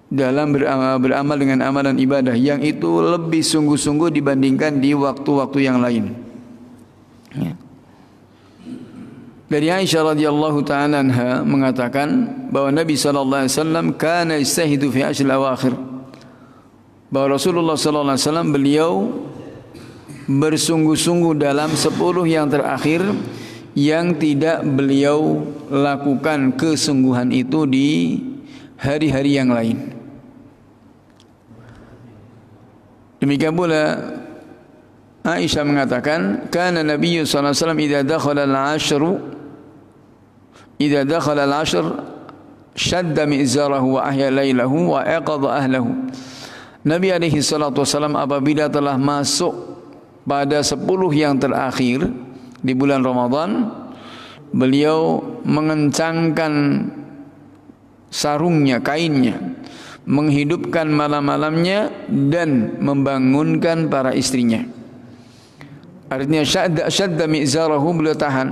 dalam beramal dengan amalan ibadah yang itu lebih sungguh-sungguh dibandingkan di waktu-waktu yang lain. Ya. Dari Aisyah radhiyallahu taala anha mengatakan bahwa Nabi sallallahu alaihi wasallam kana yastahidu fi ashr al-awakhir. Bahwa Rasulullah sallallahu alaihi wasallam beliau bersungguh-sungguh dalam 10 yang terakhir yang tidak beliau lakukan kesungguhan itu di hari-hari yang lain. Demikian pula Aisyah mengatakan, kana Nabi sallallahu alaihi wasallam idza dakhala al-ashr shadda mi'zarahu wa ahya lailahu wa aqadha ahlahu. Nabi alaihi salatu wasallam apabila telah masuk pada 10 yang terakhir di bulan Ramadan, beliau mengencangkan sarungnya, kainnya, menghidupkan malam-malamnya dan membangunkan para istrinya. Artinya syadda mi'zarahu, beliau tahan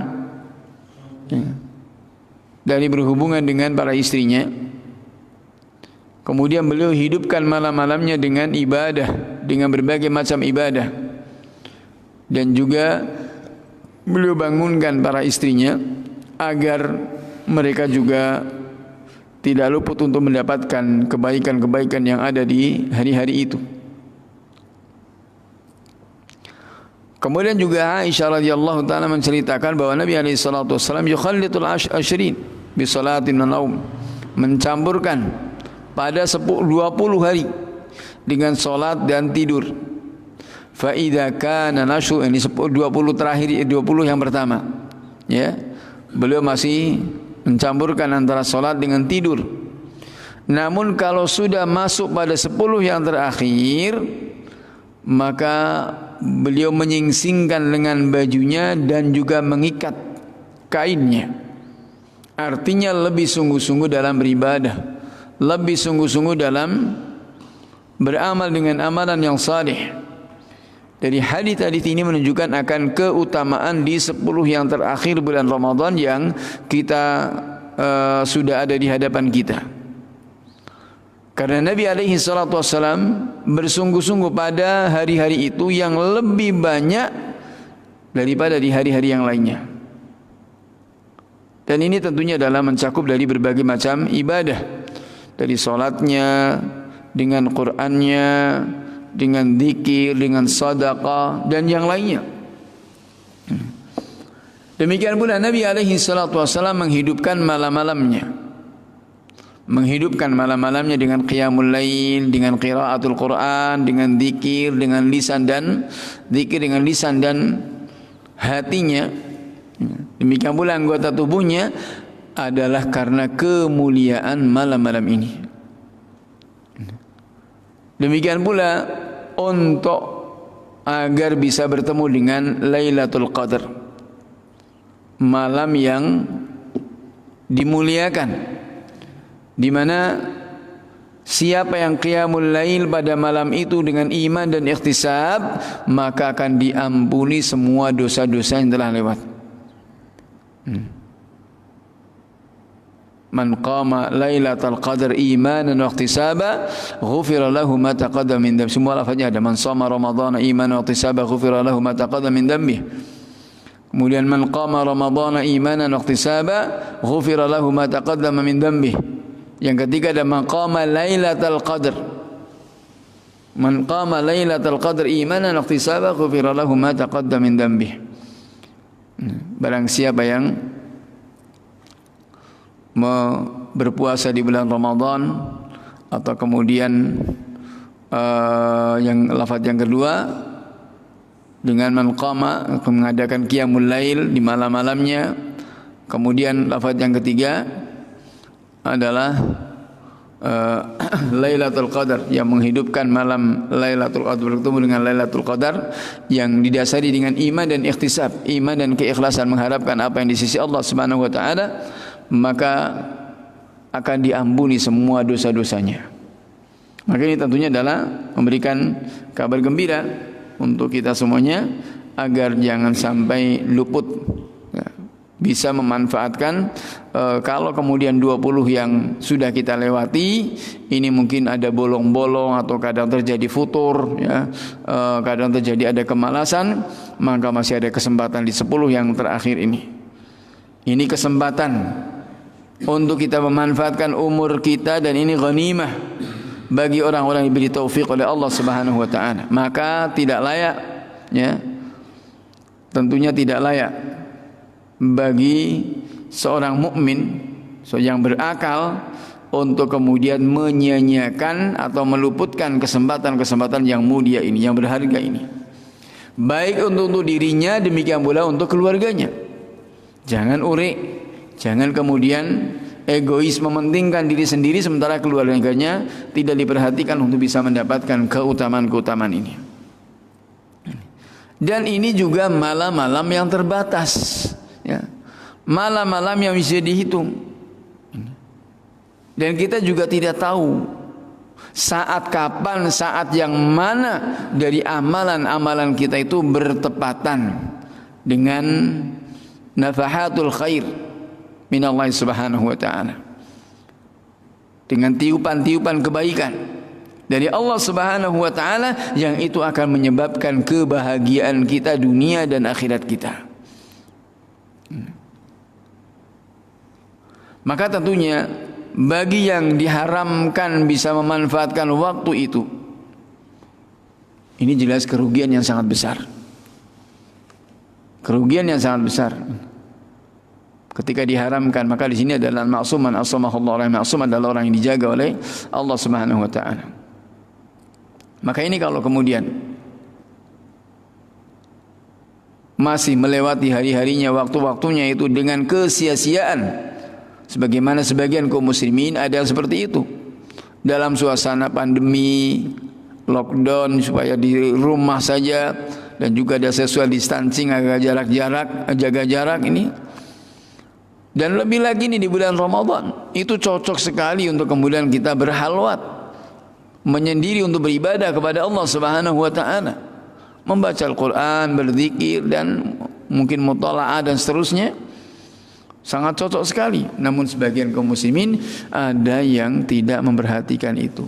dari berhubungan dengan para istrinya. Kemudian beliau hidupkan malam-malamnya dengan ibadah, dengan berbagai macam ibadah. Dan juga beliau bangunkan para istrinya agar mereka juga tidak luput untuk mendapatkan kebaikan-kebaikan yang ada di hari-hari itu. Kemudian juga Aisyah radhiyallahu taala menceritakan bahwa Nabi alaihi salatu wasallam yukhallitul ashrin bi salatin wa naum, mencampurkan pada 20 hari dengan salat dan tidur. Fa idza kana nashu, ini 20 terakhir, 20 yang pertama, ya, beliau masih mencampurkan antara solat dengan tidur. Namun kalau sudah masuk pada 10 yang terakhir, maka beliau menyingsingkan dengan bajunya dan juga mengikat kainnya. Artinya lebih sungguh-sungguh dalam beribadah, lebih sungguh-sungguh dalam beramal dengan amalan yang saleh. Dari hadis-hadis ini menunjukkan akan keutamaan di 10 yang terakhir bulan Ramadan yang kita sudah ada di hadapan kita. Karena Nabi alaihi salatu wassalam bersungguh-sungguh pada hari-hari itu yang lebih banyak daripada di hari-hari yang lainnya. Dan ini tentunya adalah mencakup dari berbagai macam ibadah, dari salatnya, dengan Qur'annya, dengan zikir, dengan sedekah dan yang lainnya. Demikian pula Nabi alaihi salatu wasallam menghidupkan malam-malamnya. Menghidupkan malam-malamnya dengan qiyamul lail, dengan qiraatul Quran, dengan zikir, dengan lisan dan zikir dengan lisan dan hatinya. Demikian pula anggota tubuhnya adalah karena kemuliaan malam-malam ini. Demikian pula untuk agar bisa bertemu dengan Lailatul Qadar, malam yang dimuliakan, di mana siapa yang qiyamul lail pada malam itu dengan iman dan ikhtisab, maka akan diampuni semua dosa-dosa yang telah lewat. Man qama lailatal qadar imanan wa ihtisaba ghufira lahu ma taqaddama min dhanbi. Semua lafaznya ada. Man shama ramadhana imanan wa ihtisaba ghufira lahu ma taqaddama min dhanbi. Kemudian man qama ramadhana imanan wa ihtisaba ghufira lahu ma taqaddama min dhanbi. Yang ketiga ada man qama lailatal qadar. Man qama lailatal qadar imanan wa ihtisaba ghufira lahu ma taqaddama min dhanbi. Barang siapa yang berpuasa di bulan Ramadan, atau kemudian yang lafaz yang kedua dengan man qama, mengadakan qiyamul lail di malam-malamnya. Kemudian lafaz yang ketiga adalah Lailatul Qadar, yang menghidupkan malam Lailatul Qadar, bertemu dengan Lailatul Qadar yang didasari dengan iman dan ikhtisab, iman dan keikhlasan mengharapkan apa yang di sisi Allah Subhanahu wa taala, maka akan diampuni semua dosa-dosanya. Maka ini tentunya adalah memberikan kabar gembira untuk kita semuanya agar jangan sampai luput, ya, bisa memanfaatkan kalau kemudian 20 yang sudah kita lewati ini mungkin ada bolong-bolong atau kadang terjadi futur ya, kadang terjadi ada kemalasan, maka masih ada kesempatan di 10 yang terakhir ini. Ini kesempatan untuk kita memanfaatkan umur kita, dan ini ghanimah bagi orang-orang yang diberi taufik oleh Allah Subhanahu wa taala. Maka tidak layak ya, tentunya tidak layak bagi seorang mukmin yang berakal untuk kemudian menyia-nyiakan atau meluputkan kesempatan-kesempatan yang mulia ini, yang berharga ini. Baik untuk dirinya, demikian pula untuk keluarganya. Jangan urik, jangan kemudian egois mementingkan diri sendiri sementara keluarganya tidak diperhatikan untuk bisa mendapatkan keutamaan-keutamaan ini. Dan ini juga malam-malam yang terbatas ya. Malam-malam yang bisa dihitung. Dan kita juga tidak tahu saat kapan, saat yang mana dari amalan-amalan kita itu bertepatan dengan nafahatul khair min Allah Subhanahu wa taala, dengan tiupan-tiupan kebaikan dari Allah Subhanahu wa taala yang itu akan menyebabkan kebahagiaan kita dunia dan akhirat kita. Maka tentunya bagi yang diharamkan bisa memanfaatkan waktu itu, ini jelas kerugian yang sangat besar. Kerugian yang sangat besar. Ketika diharamkan, maka di sini adalah maksum man asamahullah, orang maksum adalah orang yang dijaga oleh Allah Subhanahu wa taala. Maka ini kalau kemudian masih melewati hari-harinya, waktu-waktunya itu dengan kesia-siaan, sebagaimana sebagian kaum muslimin ada yang seperti itu. Dalam suasana pandemi, lockdown, supaya di rumah saja, dan juga ada social distancing, agak jarak-jarak, jaga jarak ini. Dan lebih lagi ini di bulan Ramadan, itu cocok sekali untuk kemudian kita berhalwat, menyendiri untuk beribadah kepada Allah Subhanahu wa taala, membaca Al-Qur'an, berzikir, dan mungkin muthala'ah dan seterusnya. Sangat cocok sekali. Namun sebagian kaum muslimin ada yang tidak memperhatikan itu.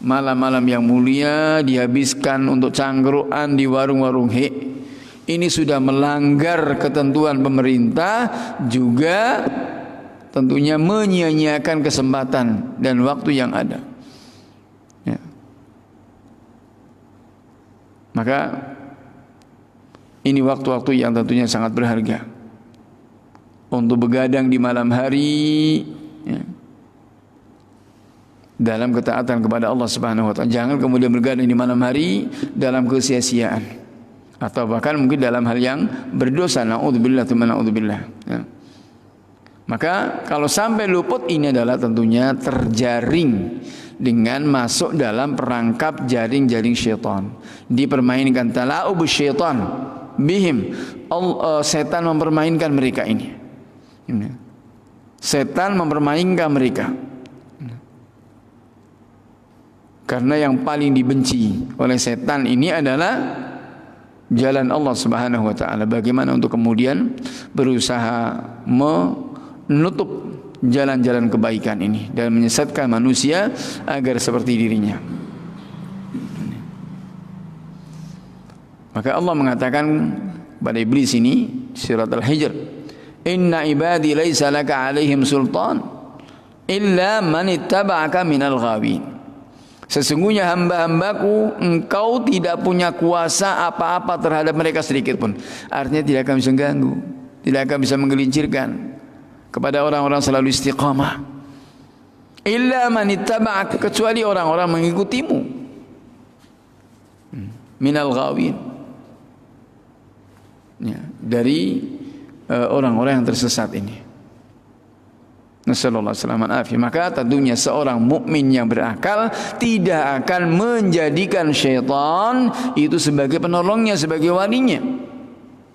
Malam-malam yang mulia dihabiskan untuk cangkruan di warung-warung ini sudah melanggar ketentuan pemerintah, juga tentunya menyia-nyiakan kesempatan dan waktu yang ada ya. Maka ini waktu-waktu yang tentunya sangat berharga untuk begadang di malam hari ya, dalam ketaatan kepada Allah Subhanahu wa taala. Jangan kemudian begadang di malam hari dalam kesia-siaan atau bahkan mungkin dalam hal yang berdosa, naudzubillah tsumma naudzubillah ya. Maka kalau sampai luput, ini adalah tentunya terjaring dengan masuk dalam perangkap jaring-jaring syaitan, dipermainkan, tala'ub syaitan bihim, setan mempermainkan mereka ini. Setan mempermainkan mereka. Karena yang paling dibenci oleh setan ini adalah jalan Allah Subhanahu wa taala. Bagaimana untuk kemudian berusaha menutup jalan-jalan kebaikan ini dan menyesatkan manusia agar seperti dirinya. Maka Allah mengatakan pada iblis ini surat Al-Hijr, "Inna ibadi laisa laka 'alaihim sultan illa man ittaba'aka minal ghawin." Sesungguhnya hamba-hambaku, engkau tidak punya kuasa apa-apa terhadap mereka sedikit pun. Artinya tidak akan bisa mengganggu, tidak akan bisa menggelincirkan kepada orang-orang selalu istiqamah. Illa man ittaba'aka, kecuali orang-orang mengikutimu. Minal ghawin, ya, dari orang-orang yang tersesat ini. Nasallallahu alaihi wasallam. Maka tentunya seorang mukmin yang berakal tidak akan menjadikan syaitan itu sebagai penolongnya, sebagai walinya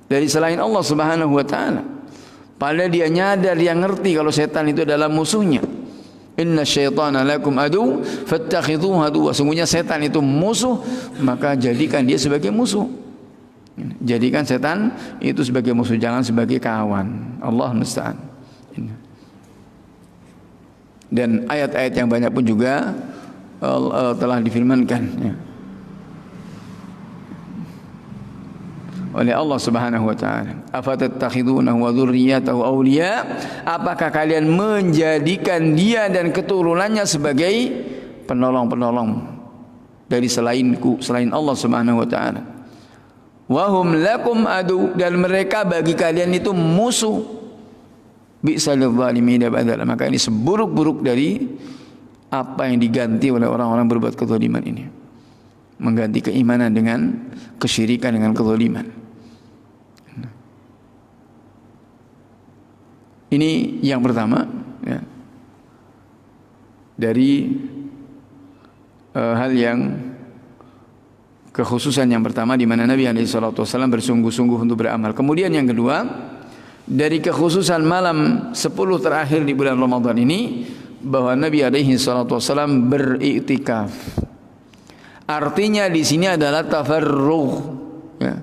dari selain Allah Subhanahu wa taala. Padahal dia nyadar, dia ngerti kalau setan itu adalah musuhnya. Inna syaitana lakum adu fattakhidhuhu aduwwa. Sungguhnya setan itu musuh, maka jadikan dia sebagai musuh. Jadikan setan itu sebagai musuh, jangan sebagai kawan. Allah musta'an. Dan ayat-ayat yang banyak pun juga telah difirmankan oleh Allah Subhanahu wa taala. Afatattakhidunahu wa dzurriyyatahu awliya? Apakah kalian menjadikan dia dan keturunannya sebagai penolong-penolong dari selainku, selain Allah Subhanahu wa taala? Wa hum lakum adu, dan mereka bagi kalian itu musuh. Bi'sal zalimin badala. Maka ini seburuk-buruk dari apa yang diganti oleh orang-orang berbuat kezaliman ini. Mengganti keimanan dengan kesyirikan, dengan kezaliman. Ini yang pertama ya, dari hal yang kekhususan yang pertama di mana Nabi SAW bersungguh-sungguh untuk beramal. Kemudian yang kedua, dari kekhususan malam 10 terakhir di bulan Ramadan ini, bahwa Nabi SAW beriktikaf. Artinya di sini adalah tafarrugh. Ya.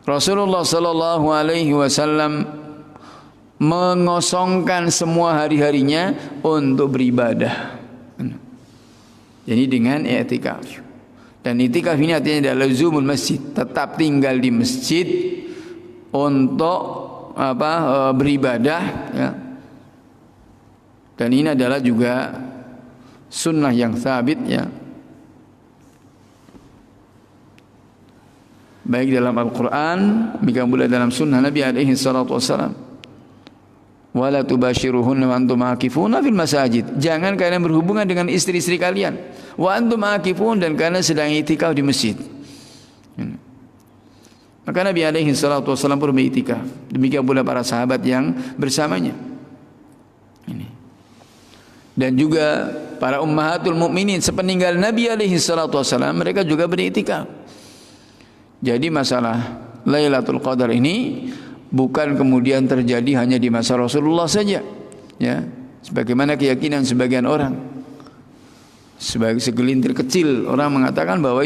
Rasulullah SAW mengosongkan semua hari-harinya untuk beribadah. Jadi dengan i'tikaf. Dan i'tikaf ini artinya adalah lazumul masjid, tetap tinggal di masjid untuk beribadah ya. Dan ini adalah juga sunnah yang sabit ya, baik dalam Al-Quran, demikian pula dalam sunnah Nabi alaihi salatu wassalam. Wala tubashiruhunna wa antum aakifuna fil masajid. Jangan kalian berhubungan dengan istri-istri kalian. Wa antum aakifun, dan kalian sedang i'tikaf di masjid. Maka Nabi alaihi salatu wassalam pun beriktikaf. Demikian pula para sahabat yang bersamanya. Ini. Dan juga para ummahatul mukminin sepeninggal Nabi alaihi salatu wassalam, mereka juga beriktikaf. Jadi masalah Lailatul Qadar ini bukan kemudian terjadi hanya di masa Rasulullah saja, ya. Sebagaimana keyakinan sebagian orang, sebagai segelintir kecil orang mengatakan bahwa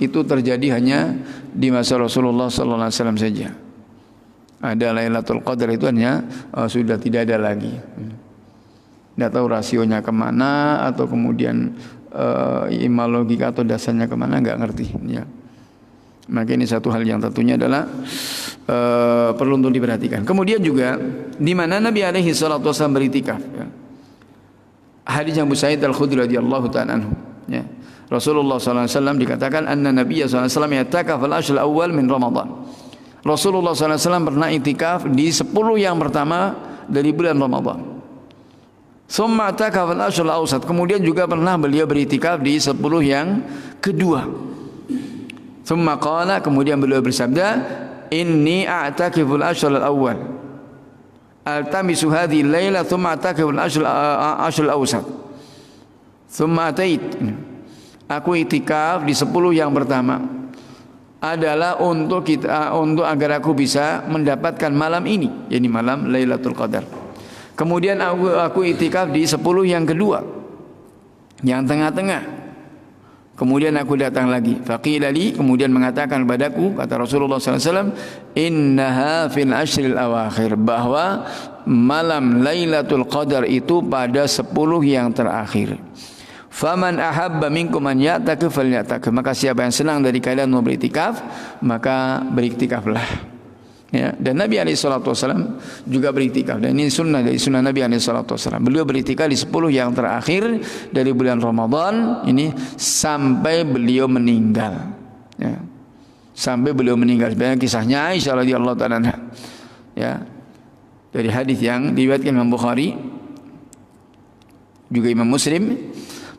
itu terjadi hanya di masa Rasulullah Sallallahu Alaihi Wasallam saja. Ada Lailatul Qadar itu hanya sudah tidak ada lagi. Tidak tahu rasionya kemana, atau kemudian ilmu logika atau dasarnya kemana, nggak ngerti. Ya. Maka ini satu hal yang tentunya adalah perlu untuk diperhatikan. Kemudian juga di mana Nabi alaihi salatu wasallam beriktikaf ya. Hadis yang Abu Sa'id Al-Khudri radhiyallahu ta'ala anhu ya. Rasulullah sallallahu alaihi wasallam dikatakan anna Nabiy sallallahu alaihi wasallam i'takaf al-ashr al-awwal min Ramadan. Rasulullah sallallahu alaihi wasallam pernah i'tikaf di 10 yang pertama dari bulan Ramadan. Tsumma i'takaf al-ashr al-awsat. Kemudian juga pernah beliau beriktikaf di 10 yang kedua. Tsumma qala, kemudian beliau bersabda, inni a'takiful ashr al-awwal altamisu hadhihi al-laila thumma a'takiful ashr al-awsat thumma atait. Aku i'tikaf di 10 yang pertama adalah untuk agar aku bisa mendapatkan malam ini, yakni malam Lailatul Qadar. Kemudian aku i'tikaf di 10 yang kedua, yang tengah-tengah. Kemudian aku datang lagi. Faqila li, kemudian mengatakan padaku, kata Rasulullah SAW, innaha fil ashril awakhir, bahwa malam Lailatul Qadar itu pada 10 yang terakhir. Faman ahabba minkum an ya'takif falya'takif. Maka siapa yang senang dari kalian mau beriktikaf, maka beriktikaflah. Ya, dan Nabi SAW juga beriktikaf, dan ini sunnah dari sunnah Nabi SAW. Beliau beriktikaf di 10 yang terakhir dari bulan Ramadan ini sampai beliau meninggal. Ya, sampai beliau meninggal. Sebenarnya kisahnya Aisyah radhiyallahu ta'ala anha. Ya, dari hadis yang diriwayatkan Imam Bukhari juga Imam Muslim,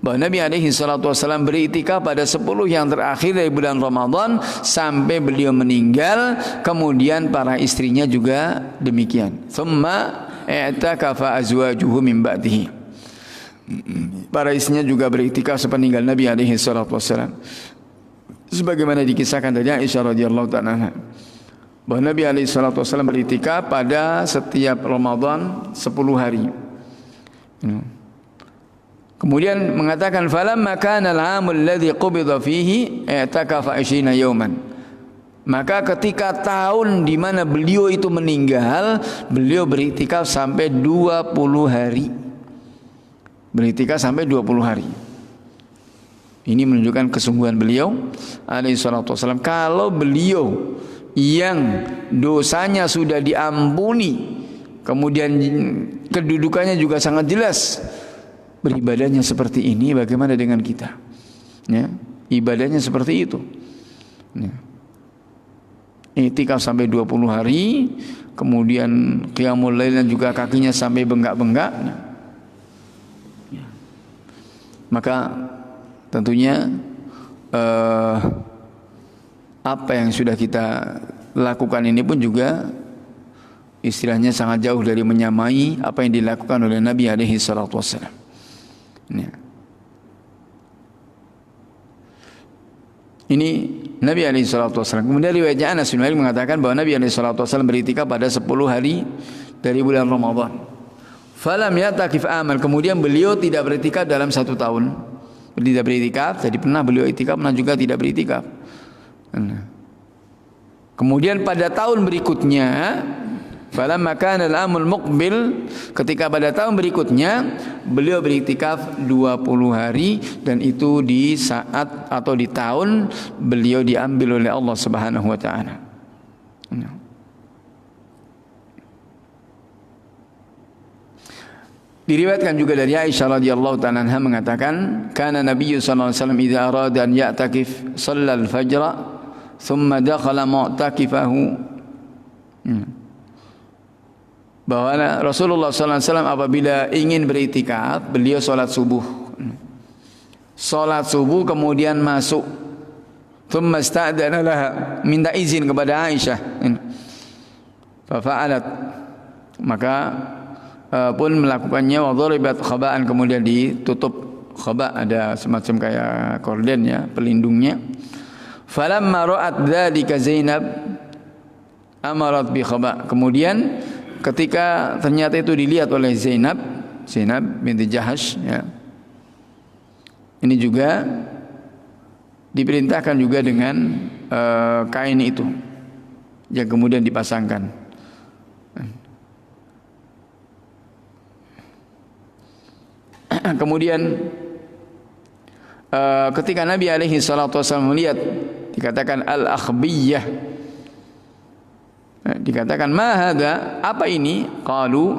bahwa Nabi SAW beriktikaf pada 10 yang terakhir dari bulan Ramadan sampai beliau meninggal. Kemudian para istrinya juga demikian. Tsumma i'takafa azwajuhu min ba'dihi. Para istrinya juga beriktikaf sepeninggal Nabi SAW. Sebagaimana dikisahkan dari Aisyah radhiyallahu ta'ala, bahwa Nabi SAW beriktikaf pada setiap Ramadan 10 hari. Kemudian mengatakan falamma kana al-'amul ladzi qubida fihi i'takafa 20 yawman. Maka ketika tahun di mana beliau itu meninggal, beliau beriktikaf sampai 20 hari. Beriktikaf sampai 20 hari. Ini menunjukkan kesungguhan beliau alaihi salatu wasallam. Kalau beliau yang dosanya sudah diampuni, kemudian kedudukannya juga sangat jelas, beribadahnya seperti ini, bagaimana dengan kita? Ya, ibadahnya seperti itu. Ya. Iktikaf sampai 20 hari, kemudian qiyamul lail juga kakinya sampai bengkak-bengkak. Ya. Maka tentunya apa yang sudah kita lakukan ini pun juga istilahnya sangat jauh dari menyamai apa yang dilakukan oleh Nabi alaihi salatu wassalam. Ya. Ini Nabi alaihi salatu wasallam. Kemudian riwayatnya Anas bin Malik mengatakan bahwa Nabi alaihi salatu wasallam beriktikaf pada 10 hari dari bulan Ramadan. Falam yatakif amal. Kemudian beliau tidak beriktikaf dalam 1 tahun. Tidak beriktikaf, jadi pernah beliau iktikaf, pernah juga tidak beriktikaf. Kemudian pada tahun berikutnya, falamma kana al-amul muqbil, ketika pada tahun berikutnya beliau beriktikaf 20 hari, dan itu di saat atau di tahun beliau diambil oleh Allah Subhanahu wa taala. Diriwayatkan juga dari Aisyah radhiyallahu ta'ala anha mengatakan, kana Nabi sallallahu alaihi wasallam idza arada an ya'takif shalla al-fajr thumma dakhala mu'takifahu. Bahwa Rasulullah sallallahu alaihi wasallam apabila ingin beriktikaf, beliau salat subuh. Salat subuh kemudian masuk. Thumma ista'dana laha, minta izin kepada Aisyah. Fa fa'alat. Maka pun melakukannya, wa dharibat khaba'an, kemudian ditutup. Khaba' ada semacam kayak korden ya, pelindungnya. Falamma ra'at dzalika Zainab amarat bi khaba'. Kemudian ketika ternyata itu dilihat oleh Zainab binti Jahash ya. Ini juga diperintahkan juga dengan kain itu yang kemudian dipasangkan. Kemudian ketika Nabi alaihi salatu wasallam melihat, dikatakan al-akhbiyah, dikatakan ma hadza, apa ini? Qalu,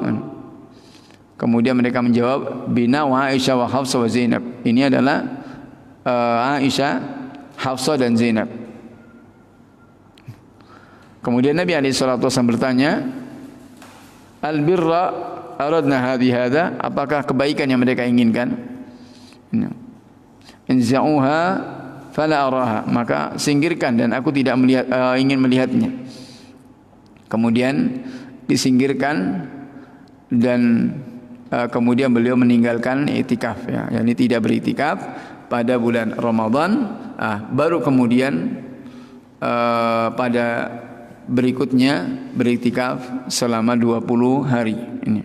kemudian mereka menjawab bina wa Aisyah wa Hafsah wa Zainab. Ini adalah Aisyah, Hafsah dan Zainab. Kemudian Nabi alaihi salatu wasallam bertanya, al-birra aradna hadha, apakah kebaikan yang mereka inginkan? Inza'uha fala araha, maka singkirkan dan aku tidak melihat, ingin melihatnya. Kemudian disingkirkan dan kemudian beliau meninggalkan iktikaf ya, yakni tidak beriktikaf pada bulan Ramadan. Baru kemudian pada berikutnya beriktikaf selama 20 hari ini.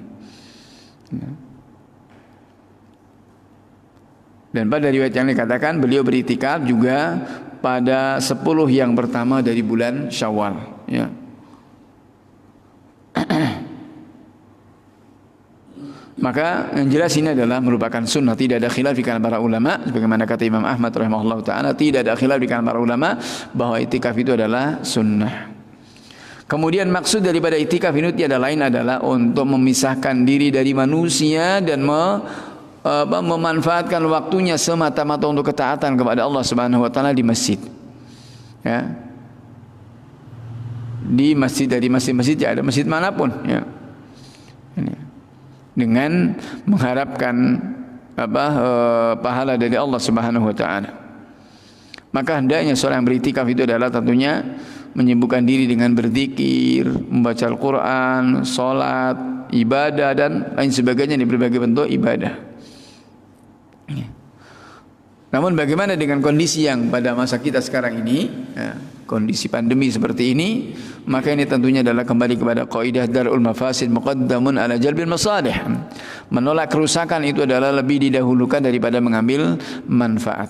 Dan pada riwayat yang dikatakan beliau beriktikaf juga pada 10 yang pertama dari bulan Syawal ya. Maka yang jelas ini adalah merupakan sunnah, tidak ada khilaf di kalangan para ulama, sebagaimana kata Imam Ahmad rahimahullah taala, tidak ada khilaf di kalangan para ulama bahwa iktikaf itu adalah sunnah. Kemudian maksud daripada iktikaf ini tiada lain adalah untuk memisahkan diri dari manusia dan memanfaatkan waktunya semata-mata untuk ketaatan kepada Allah Subhanahu wa taala di masjid. Ya. Di masjid, dari masjid-masjid ya, ada masjid manapun ya. Ini. Dengan mengharapkan pahala dari Allah Subhanahu wa taala. Maka hendaknya seorang yang beriktikaf itu adalah tentunya menyibukkan diri dengan berzikir, membaca Al-Quran, sholat, ibadah dan lain sebagainya di berbagai bentuk ibadah. Namun bagaimana dengan kondisi yang pada masa kita sekarang ini, ya, kondisi pandemi seperti ini, maka ini tentunya adalah kembali kepada kaidah darul mafasid muqaddamun ala jalbil masalih. Menolak kerusakan itu adalah lebih didahulukan daripada mengambil manfaat.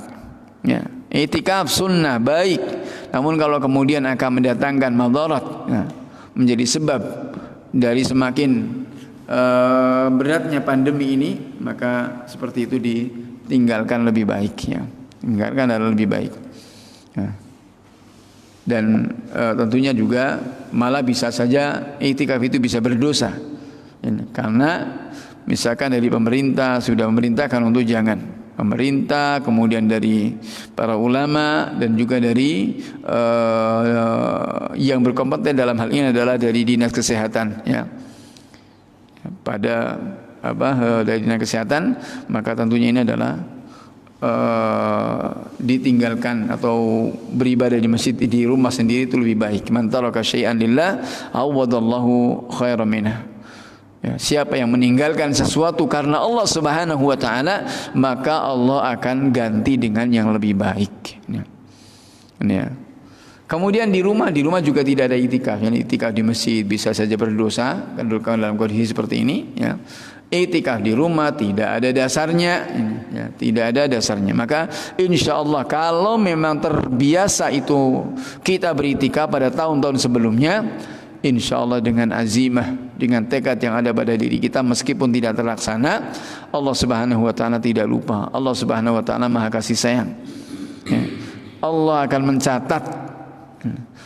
Ya. Iktikaf sunnah baik, Namun kalau kemudian akan mendatangkan madarat, ya, menjadi sebab dari semakin beratnya pandemi ini, maka seperti itu ditinggalkan lebih baik, ya. Tinggalkan adalah lebih baik, ya. Dan tentunya juga malah bisa saja iktikaf itu bisa berdosa, ya. Karena misalkan dari pemerintah sudah memerintahkan untuk jangan, pemerintah, kemudian dari para ulama, dan juga dari yang berkompeten dalam hal ini adalah dari dinas kesehatan, ya. Pada dari dinas kesehatan, maka tentunya ini adalah ditinggalkan atau beribadah di masjid di rumah sendiri itu lebih baik. Man taraka syai'an lillah awadallahu khairan minhu. Ya, siapa yang meninggalkan sesuatu karena Allah Subhanahu wa taala, maka Allah akan ganti dengan yang lebih baik. Ya. Ya. Kemudian di rumah juga tidak ada iktikaf. Yang iktikaf di masjid bisa saja berdosa kalau dalam kondisi seperti ini, ya. Iktikaf di rumah tidak ada dasarnya, ya, tidak ada dasarnya. Maka insya Allah kalau memang terbiasa itu kita beriktikaf pada tahun-tahun sebelumnya, insya Allah dengan azimah, dengan tekad yang ada pada diri kita, meskipun tidak terlaksana, Allah Subhanahu wa taala tidak lupa. Allah Subhanahu wa taala Maha kasih sayang, ya. Allah akan mencatat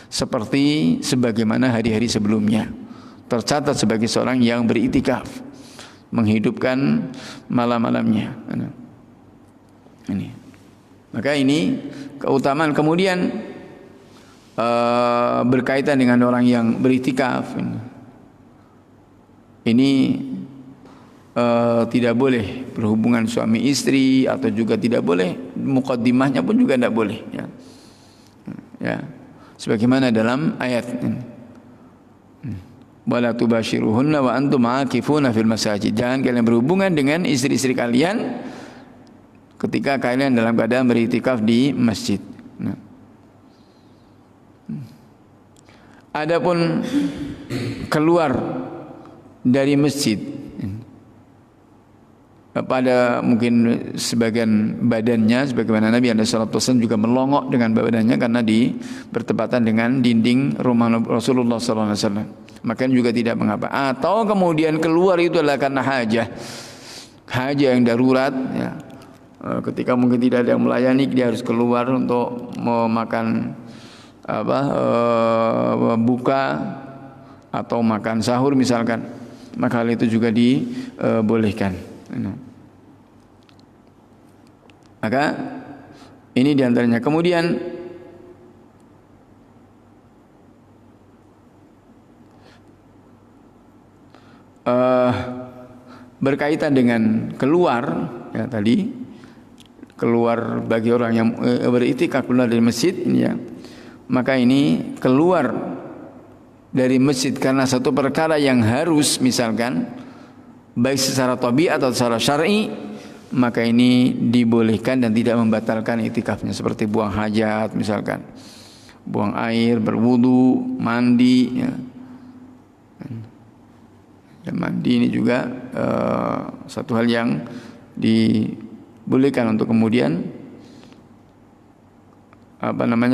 seperti sebagaimana hari-hari sebelumnya, tercatat sebagai seorang yang beriktikaf, menghidupkan malam-malamnya. Ini. Maka ini keutamaan. Kemudian berkaitan dengan orang yang beriktikaf, ini tidak boleh berhubungan suami istri, atau juga tidak boleh muqaddimahnya pun juga tidak boleh, ya. Ya, sebagaimana dalam ayat ini, wala tubashiruhunna wa antum aakifuna fil masajid. Jangan kalian berhubungan dengan istri-istri kalian ketika kalian dalam keadaan beriktikaf di masjid. Nah. Adapun keluar dari masjid pada mungkin sebagian badannya, sebagaimana Nabi SAW juga melongok dengan badannya karena bertepatan dengan dinding rumah Rasulullah SAW. Maka juga tidak mengapa. Atau kemudian keluar itu adalah karena hajah yang darurat, ya. Ketika mungkin tidak ada yang melayani, dia harus keluar untuk memakan buka atau makan sahur misalkan, maka hal itu juga dibolehkan. Maka ini diantaranya. Kemudian berkaitan dengan keluar, ya, tadi keluar bagi orang yang beriktikaf keluar dari masjid, ya, maka ini keluar dari masjid karena satu perkara yang harus, misalkan baik secara tabiat atau secara syar'i, maka ini dibolehkan dan tidak membatalkan iktikafnya, seperti buang hajat misalkan, buang air, berwudu, mandi, ya. Dan mandi ini juga satu hal yang dibolehkan untuk kemudian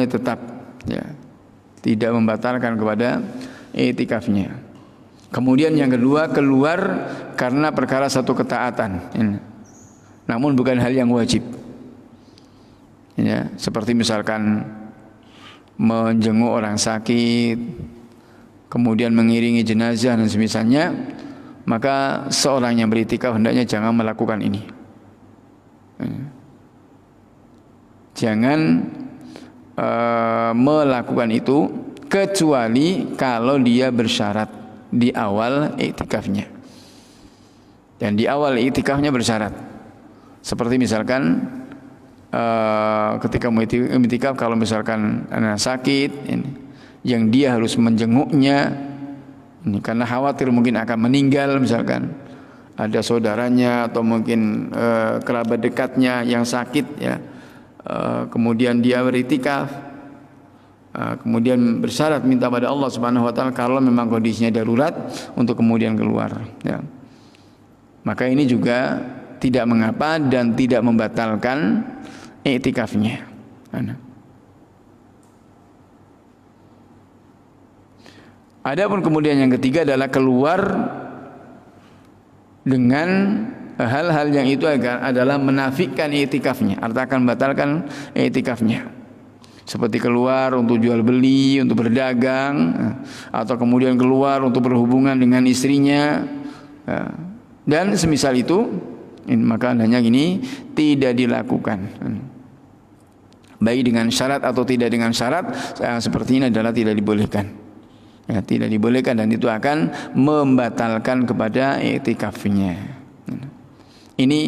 tetap, ya, tidak membatalkan kepada iktikafnya. Kemudian yang kedua, keluar karena perkara satu ketaatan, ya, namun bukan hal yang wajib, ya, seperti misalkan menjenguk orang sakit, kemudian mengiringi jenazah dan semisalnya, maka seorang yang beriktikaf hendaknya jangan melakukan ini, ya. Jangan melakukan itu kecuali kalau dia bersyarat di awal iktikafnya. Dan di awal iktikafnya bersyarat, seperti misalkan ketika mau iktikaf, kalau misalkan anak sakit ini, yang dia harus menjenguknya ini karena khawatir mungkin akan meninggal, misalkan ada saudaranya atau mungkin kerabat dekatnya yang sakit, ya, kemudian dia beriktikaf, kemudian bersyarat minta pada Allah Subhanahu wa taala kalau memang kondisinya darurat untuk kemudian keluar, ya. Maka ini juga tidak mengapa dan tidak membatalkan iktikafnya. Adapun kemudian yang ketiga adalah keluar dengan hal-hal yang itu adalah menafikan i'tikafnya, artinya akan membatalkan i'tikafnya. Seperti keluar untuk jual beli, untuk berdagang, atau kemudian keluar untuk berhubungan dengan istrinya, dan semisal itu, maka hendaknya ini tidak dilakukan. Baik dengan syarat atau tidak dengan syarat, seperti ini adalah tidak dibolehkan. Ya, tidak dibolehkan, dan itu akan membatalkan kepada i'tikafnya. Ini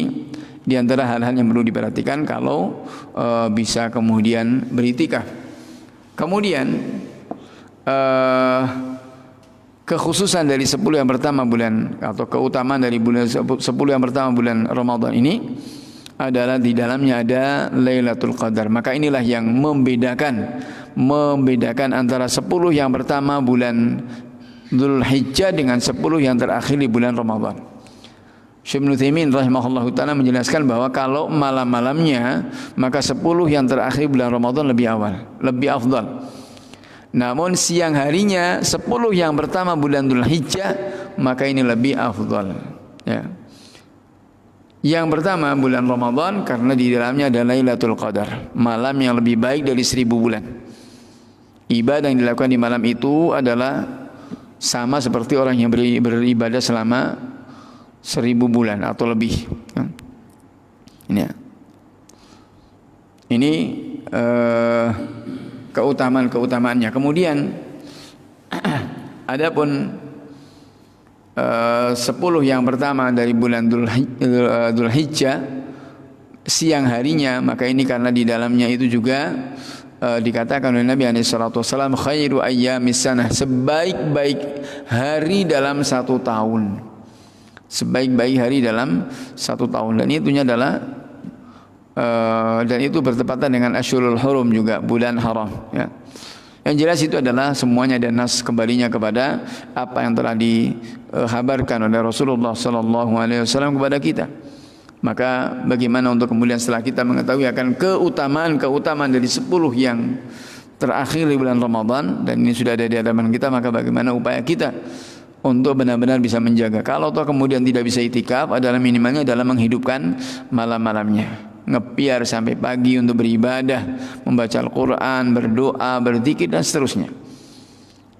diantara hal-hal yang perlu diperhatikan kalau bisa kemudian beritikaf. Kemudian kekhususan dari 10 yang pertama bulan, atau keutamaan dari bulan 10 yang pertama bulan Ramadan ini adalah di dalamnya ada Lailatul Qadar. Maka inilah yang membedakan antara 10 yang pertama bulan Dzulhijjah dengan 10 yang terakhir di bulan Ramadan. Syekh Ibnu Utsaimin rahimahullahu taala menjelaskan bahwa kalau malam-malamnya, maka 10 yang terakhir bulan Ramadan lebih awal, lebih afdal. Namun siang harinya 10 yang pertama bulan Dzulhijjah, maka ini lebih afdal. Ya. Yang pertama bulan Ramadan karena di dalamnya ada Lailatul Qadar, malam yang lebih baik dari 1000 bulan. Ibadah yang dilakukan di malam itu adalah sama seperti orang yang beribadah selama 1000 bulan atau lebih. Ini keutamaan-keutamaannya. Kemudian adapun 10 yang pertama dari bulan Dzulhijjah siang harinya, maka ini karena di dalamnya itu juga dikatakan oleh Nabi SAW, khairu ayyamis sanah, sebaik-baik hari dalam 1 tahun. Sebaik-baik hari dalam 1 tahun, dan itunya adalah dan itu bertepatan dengan Asyhurul Hurum juga, bulan haram, ya. Yang jelas itu adalah semuanya ada nas kembalinya kepada apa yang telah dikabarkan oleh Rasulullah SAW kepada kita. Maka bagaimana untuk kemudian setelah kita mengetahui akan keutamaan dari 10 yang terakhir di bulan Ramadan, dan ini sudah ada di hadapan kita, maka bagaimana upaya kita untuk benar-benar bisa menjaga. Kalau toh kemudian tidak bisa itikaf, adalah minimalnya dalam menghidupkan malam-malamnya, ngepiar sampai pagi untuk beribadah, membaca Al-Quran, berdoa, berzikir, dan seterusnya.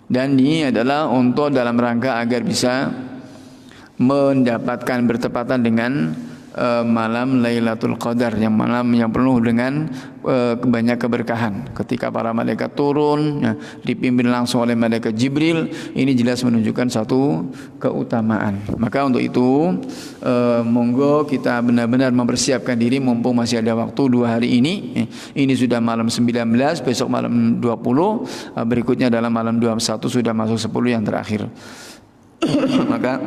Dan ini adalah untuk dalam rangka agar bisa mendapatkan bertepatan dengan malam Lailatul Qadar, yang malam yang penuh dengan banyak keberkahan. Ketika para malaikat turun, ya, dipimpin langsung oleh malaikat Jibril, ini jelas menunjukkan satu keutamaan. Maka untuk itu monggo kita benar-benar mempersiapkan diri mumpung masih ada waktu 2 hari ini. Ini sudah malam 19, besok malam 20, berikutnya dalam malam 21 sudah masuk 10 yang terakhir. Maka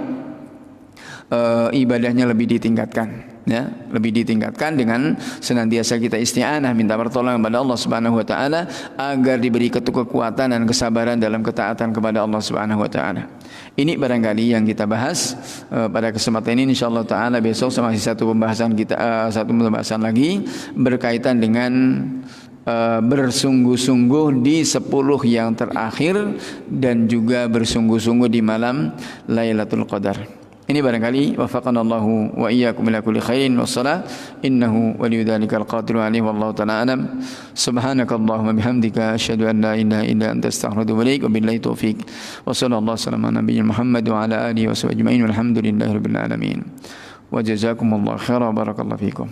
ibadahnya lebih ditingkatkan, ya, lebih ditingkatkan dengan senantiasa kita isti'anah, minta pertolongan kepada Allah Subhanahu wa taala agar diberi kekuatan dan kesabaran dalam ketaatan kepada Allah Subhanahu wa taala. Ini barangkali yang kita bahas pada kesempatan ini. Insyaallah taala besok masih satu pembahasan lagi berkaitan dengan bersungguh-sungguh di 10 yang terakhir dan juga bersungguh-sungguh di malam Lailatul Qadar. Ini barangkali wafaqanallahu wa iyyakum ila kulli khairin wassalah, innahu waliyyu dzalikal qadiru alaihi wallahu ta'ala alam. Subhanakallahumma bihamdika asyhadu an la ilaha illa anta astaghfiruka wa atubu ilaik, wa billahi taufik wa sallallahu ala nabiyyina Muhammad wa ala alihi wa sahbihi ajma'in walhamdulillahi rabbil alamin wa jazakumullahu khairan wa barakallahu fikum.